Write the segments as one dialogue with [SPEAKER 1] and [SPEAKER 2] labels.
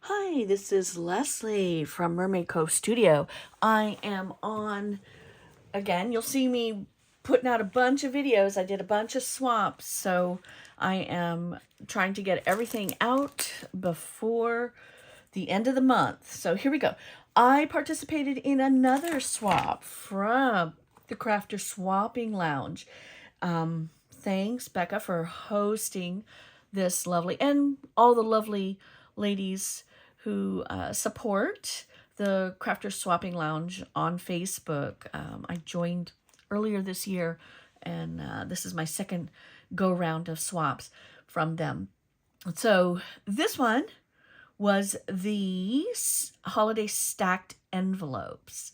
[SPEAKER 1] Hi, this is Leslie from Mermaid Cove Studio. I am on, again, you'll see me putting out a bunch of videos. I did a bunch of swaps, so I am trying to get everything out before the end of the month. So here we go. I participated in another swap from the Crafter Swapping Lounge. Thanks, Becca, for hosting this lovely, and all the lovely ladies who support the Crafter Swapping Lounge on Facebook. I joined earlier this year, and this is my second go round of swaps from them. So this one was the holiday stacked envelopes.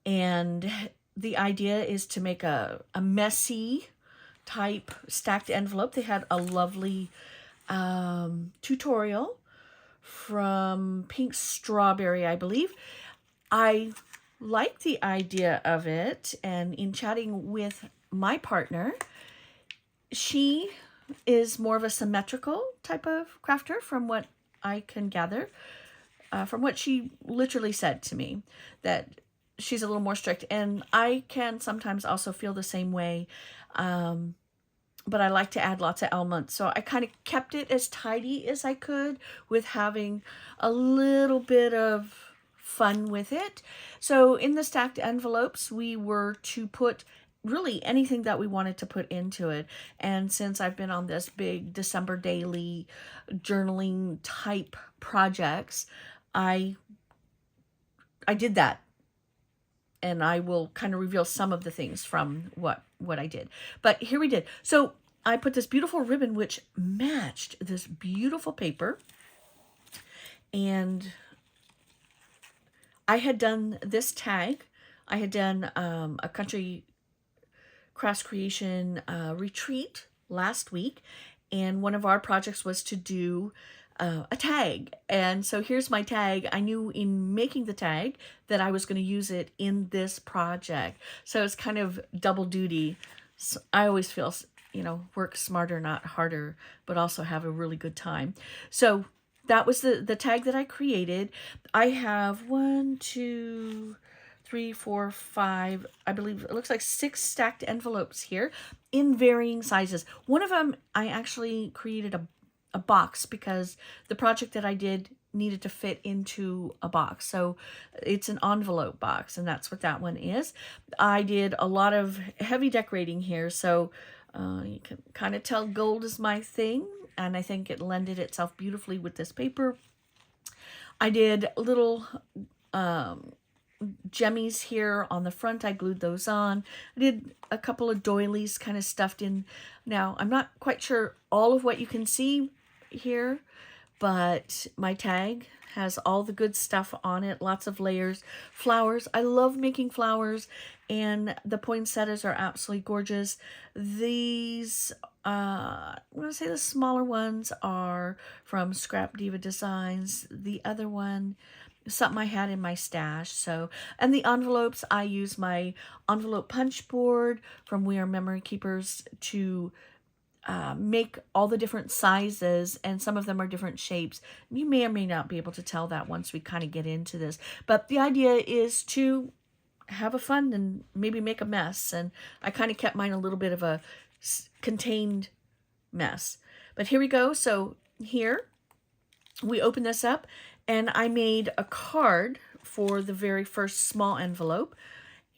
[SPEAKER 1] And the idea is to make a messy type stacked envelope. They had a lovely tutorial from Pink Strawberry, I believe. I like the idea of it, and in chatting with my partner, she is more of a symmetrical type of crafter from what I can gather, from what she literally said to me, that she's a little more strict, and I can sometimes also feel the same way. But I like to add lots of elements. So I kind of kept it as tidy as I could with having a little bit of fun with it. So in the stacked envelopes, we were to put really anything that we wanted to put into it. And since I've been on this big December daily journaling type projects, I did that. And I will kind of reveal some of the things from what I did. But here we did. So I put this beautiful ribbon which matched this beautiful paper. And I had done this tag. I had done a country crafts creation retreat last week. And one of our projects was to do a tag. And so here's my tag. I knew in making the tag that I was going to use it in this project. So it's kind of double duty. So I always feel, work smarter, not harder, but also have a really good time. So that was the tag that I created. I have 1, 2, 3, 4, 5, I believe it looks like 6 stacked envelopes here in varying sizes. One of them I actually created a box because the project that I did needed to fit into a box. So it's an envelope box, and that's what that one is. I did a lot of heavy decorating here, so you can kind of tell gold is my thing, and I think it lended itself beautifully with this paper. I did little jemmies here on the front. I glued those on. I did a couple of doilies kind of stuffed in. Now, I'm not quite sure all of what you can see here, but my tag has all the good stuff on it, lots of layers. Flowers, I love making flowers, and the poinsettias are absolutely gorgeous. These I'm going to say the smaller ones are from Scrap Diva Designs. The other one, something I had in my stash. So, and the envelopes, I use my envelope punch board from We Are Memory Keepers to make all the different sizes, and some of them are different shapes. You may or may not be able to tell that once we kind of get into this, but the idea is to have a fun and maybe make a mess, and I kind of kept mine a little bit of a contained mess. But here we go. So here we open this up, and I made a card for the very first small envelope,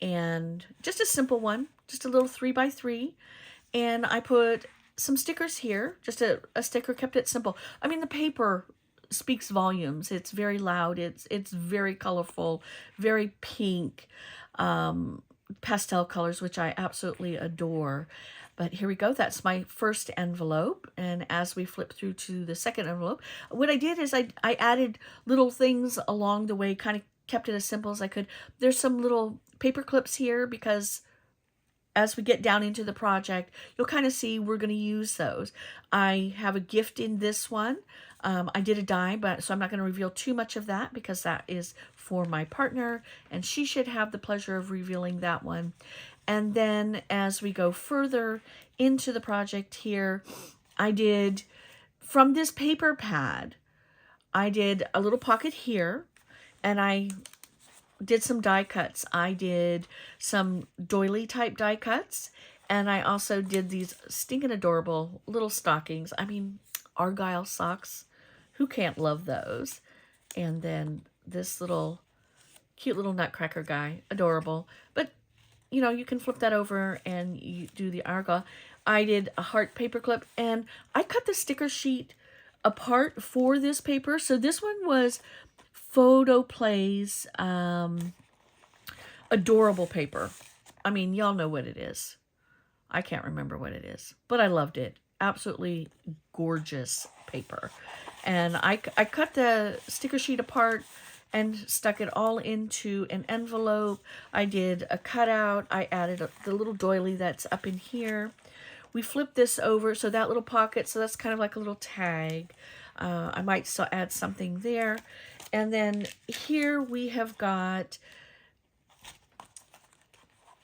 [SPEAKER 1] and just a simple one, just a little 3x3, and I put some stickers here, just a sticker, kept it simple. I mean, the paper speaks volumes. It's very loud. It's very colorful, very pink, pastel colors, which I absolutely adore. But here we go. That's my first envelope. And as we flip through to the second envelope, what I did is I added little things along the way, kind of kept it as simple as I could. There's some little paper clips here because as we get down into the project, you'll kind of see we're going to use those. I have a gift in this one. I did a die, so I'm not going to reveal too much of that because that is for my partner, and she should have the pleasure of revealing that one. And then as we go further into the project here, I did, from this paper pad, I did a little pocket here, and I did some die cuts. I did some doily type die cuts, and I also did these stinking adorable little stockings. I mean, Argyle socks. Who can't love those? And then this little cute little nutcracker guy, adorable. But you know, you can flip that over and you do the Argyle. I did a heart paper clip, and I cut the sticker sheet apart for this paper. So this one was Photoplay's adorable paper. I mean, y'all know what it is. I can't remember what it is, but I loved it. Absolutely gorgeous paper. And I cut the sticker sheet apart and stuck it all into an envelope. I did a cutout. I added the little doily that's up in here. We flipped this over, so that little pocket, so that's kind of like a little tag. I might still add something there. And then here we have got,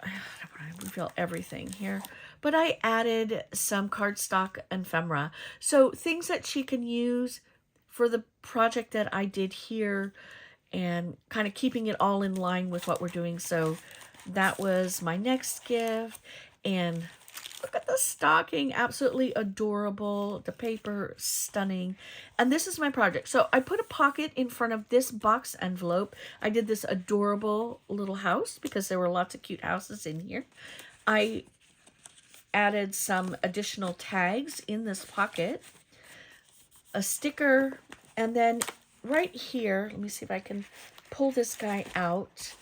[SPEAKER 1] I don't want to reveal everything here, but I added some cardstock ephemera. So things that she can use for the project that I did here, and kind of keeping it all in line with what we're doing. So that was my next gift. And look at the stocking, absolutely adorable. The paper, stunning. And this is my project. So I put a pocket in front of this box envelope. I did this adorable little house because there were lots of cute houses in here. I added some additional tags in this pocket, a sticker, and then right here, let me see if I can pull this guy out.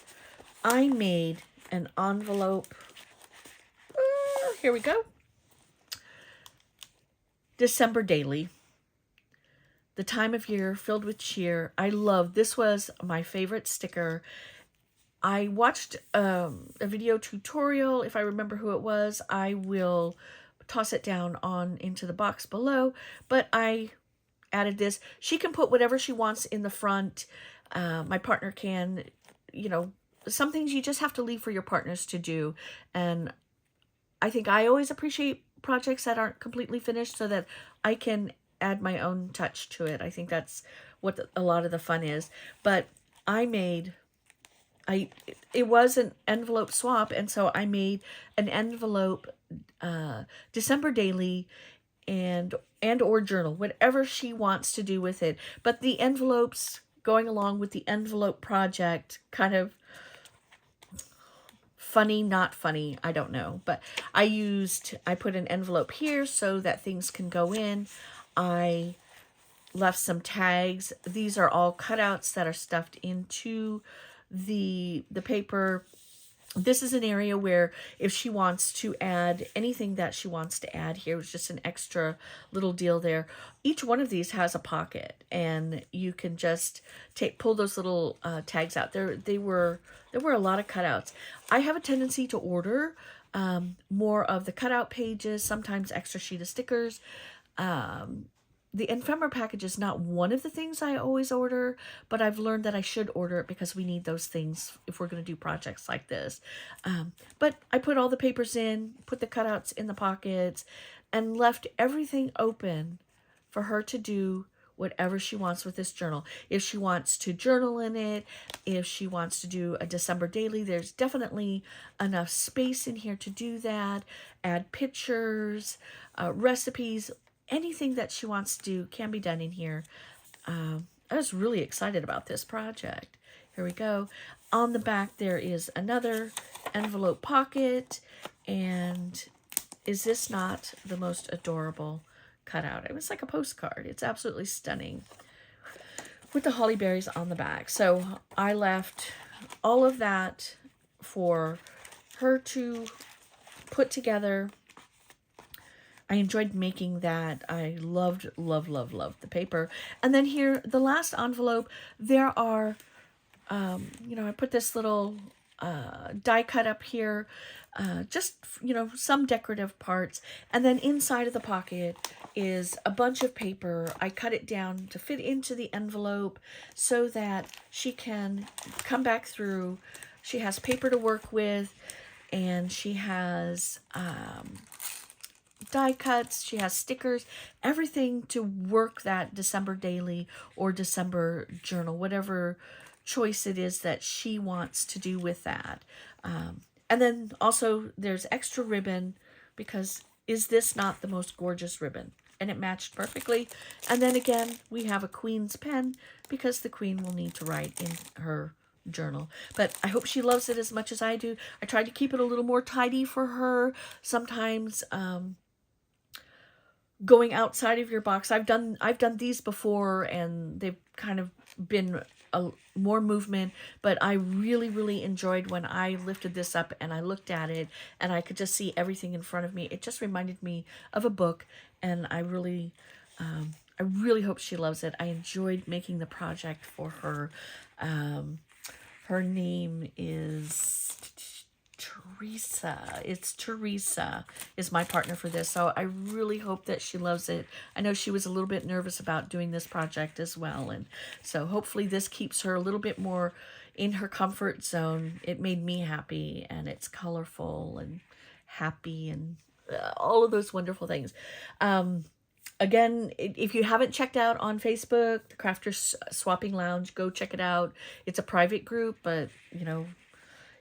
[SPEAKER 1] I made an envelope. Here we go. December Daily. The time of year filled with cheer. I love, this was my favorite sticker. I watched a video tutorial. If I remember who it was, I will toss it down on into the box below. But I added this. She can put whatever she wants in the front. My partner can, you know, some things you just have to leave for your partners to do. And I think I always appreciate projects that aren't completely finished so that I can add my own touch to it. I think that's what a lot of the fun is. But I made, it was an envelope swap, and so I made an envelope December Daily and or journal, whatever she wants to do with it. But the envelopes going along with the envelope project, kind of funny, not funny, I don't know. But I put an envelope here so that things can go in. I left some tags. These are all cutouts that are stuffed into the paper. This is an area where if she wants to add anything that she wants to add here, it's just an extra little deal there. Each one of these has a pocket, and you can just pull those little tags out. There were a lot of cutouts. I have a tendency to order more of the cutout pages, sometimes extra sheet of stickers. The ephemera package is not one of the things I always order, but I've learned that I should order it because we need those things if we're going to do projects like this. But I put all the papers in, put the cutouts in the pockets, and left everything open for her to do whatever she wants with this journal. If she wants to journal in it, if she wants to do a December Daily, there's definitely enough space in here to do that. Add pictures, recipes, anything that she wants to do can be done in here. I was really excited about this project. Here we go. On the back, there is another envelope pocket. And is this not the most adorable cutout? It was like a postcard. It's absolutely stunning with the holly berries on the back. So I left all of that for her to put together. I enjoyed making that. I loved the paper. And then here, the last envelope, there are, you know, I put this little die cut up here, just, you know, some decorative parts. And then inside of the pocket is a bunch of paper. I cut it down to fit into the envelope so that she can come back through. She has paper to work with, and she has die cuts, she has stickers, everything to work that December daily or December journal, whatever choice it is that she wants to do with that. And then also there's extra ribbon because is this not the most gorgeous ribbon? And it matched perfectly. And then again, we have a queen's pen because the queen will need to write in her journal. But I hope she loves it as much as I do. I tried to keep it a little more tidy for her. Sometimes going outside of your box. I've done these before and they've kind of been more movement, but I really enjoyed when I lifted this up and I looked at it and I could just see everything in front of me. It just reminded me of a book, and I really hope she loves it. I enjoyed making the project for her. Her name is Teresa. It's Teresa is my partner for this, so I really hope that she loves it. I know she was a little bit nervous about doing this project as well, and so hopefully this keeps her a little bit more in her comfort zone. It made me happy, and it's colorful and happy and all of those wonderful things. Again, if you haven't checked out on Facebook, the Crafters Swapping Lounge, go check it out. It's a private group, but you know,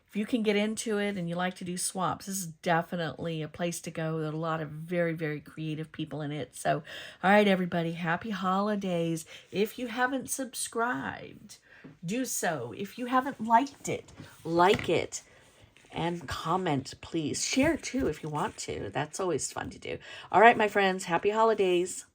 [SPEAKER 1] if you can get into it and you like to do swaps, this is definitely a place to go. There are a lot of very creative people in it. So, all right, everybody, happy holidays. If you haven't subscribed, do so. If you haven't liked it, like it. And comment, please. Share, too, if you want to. That's always fun to do. All right, my friends, happy holidays.